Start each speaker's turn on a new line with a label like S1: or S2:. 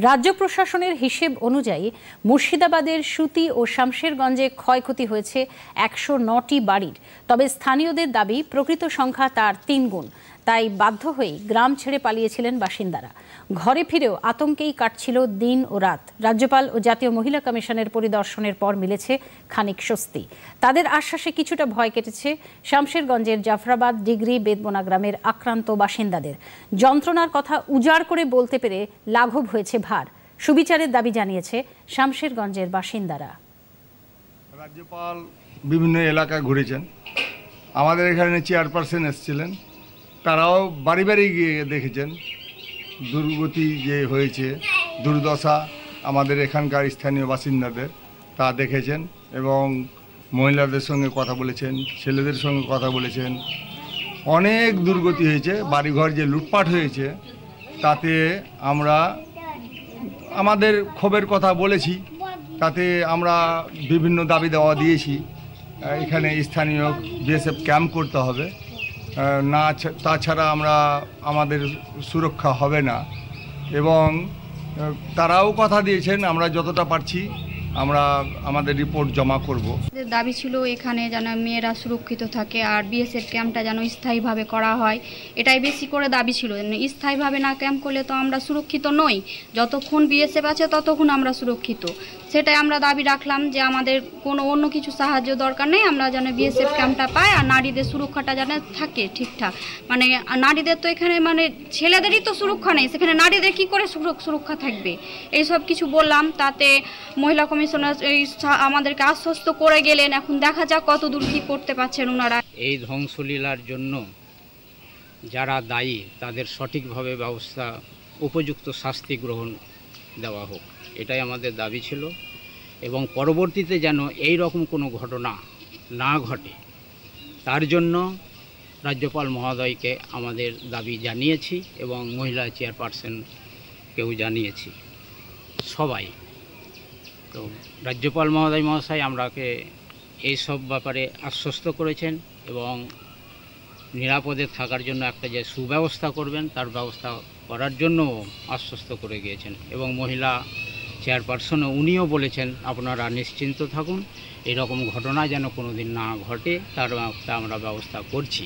S1: রাজ্য প্রশাসনের হিসেব অনুযায়ী মুর্শিদাবাদের সুতি ও শামশেরগঞ্জে ক্ষয়ক্ষতি হয়েছে ১০৯টি বাড়ির। তবে স্থানীয়দের দাবি প্রকৃত সংখ্যা তার ৩ গুণ। তাই বাধ্য হয়ে গ্রাম ছেড়ে পালিয়েছিলেন বাসিন্দারা। ঘরে ফিরেও আতঙ্কেই কাটছিল দিন ও রাত। রাজ্যপাল ও জাতীয় মহিলা কমিশনের পরিদর্শনের পর মিলেছে খানিক স্বস্তি। তাদের আশ্বাসে কিছুটা ভয় কেটেছে শামশেরগঞ্জের জাফরাবাদ ডিগ্রি বেদবোনা গ্রামের আক্রান্ত বাসিন্দাদের। যন্ত্রণার কথা উজাড় করে বলতে পেরে লাঘব হয়েছে ভার। সুবিচারের দাবি জানিয়েছে শামশেরগঞ্জের বাসিন্দারা।
S2: রাজ্যপাল বিভিন্ন এলাকায় ঘুরেছেন, আমাদের এখানে চেয়ারপারসন এসেছিলেন, তারাও বাড়ি বাড়ি গিয়ে দেখেছেন দুর্গতি যে হয়েছে, দুর্দশা আমাদের এখানকার স্থানীয় বাসিন্দাদের তা দেখেছেন এবং মহিলাদের সঙ্গে কথা বলেছেন, ছেলেদের সঙ্গে কথা বলেছেন। অনেক দুর্গতি হয়েছে, বাড়িঘর যে লুটপাট হয়েছে তাতে আমরা আমাদের ক্ষোভের কথা বলেছি, তাতে আমরা বিভিন্ন দাবি দেওয়া দিয়েছি। এখানে স্থানীয় বিএসএফ ক্যাম্প করতে হবে, না তাছাড়া আমাদের সুরক্ষা হবে না। এবং তারাও কথা দিয়েছেন আমরা যতটা পারছি আমরা আমাদের রিপোর্ট জমা করব।
S3: দাবি ছিল এখানে যেন মেয়েরা সুরক্ষিত থাকে আর বিএসএফ ক্যাম্পটা যেন স্থায়ীভাবে করা হয়, এটাই বেশি করে দাবি ছিল। স্থায়ীভাবে না ক্যাম্প করলে তো আমরা সুরক্ষিত নই, যতক্ষণ বিএসএফ আছে ততক্ষণ আমরা সুরক্ষিত। সেটাই আমরা দাবি রাখলাম যে আমাদের কোনো অন্য কিছু সাহায্য দরকার নেই, আমরা যেন বিএসএফ ক্যাম্পটা পাই আর নারীদের সুরক্ষাটা যেন থাকে ঠিকঠাক। মানে নারীদের তো এখানে ছেলেদেরই তো সুরক্ষা নেই, সেখানে নারীদের কি করে সুরক্ষা থাকবে, এইসব কিছু বললাম। তাতে মহিলা কমিশনার আমাদেরকে আশ্বস্ত করে গেলেন। এখন দেখা যাক কত দূর কি করতে পারছেন ওনারা।
S4: এই ধ্বংসলীলার জন্য যারা দায়ী তাদের সঠিকভাবে ব্যবস্থা, উপযুক্ত শাস্তি গ্রহণ দেওয়া হোক, এটাই আমাদের দাবি ছিল। এবং পরবর্তীতে যেন এই রকম কোনো ঘটনা না ঘটে তার জন্য রাজ্যপাল মহোদয়কে আমাদের দাবি জানিয়েছি এবং মহিলা চেয়ারপারসনকেও জানিয়েছি, সবাই। তো রাজ্যপাল মহাশয় আমরাকে এইসব ব্যাপারে আশ্বস্ত করেছেন এবং নিরাপদে থাকার জন্য একটা যে সুব্যবস্থা করবেন তার ব্যবস্থা করার জন্য আশ্বস্ত করে গিয়েছেন। এবং মহিলা চেয়ারপারসনও উনিও বলেছেন আপনারা নিশ্চিন্ত থাকুন, এরকম ঘটনা যেন কোনো দিন না ঘটে তার আমরা ব্যবস্থা করছি।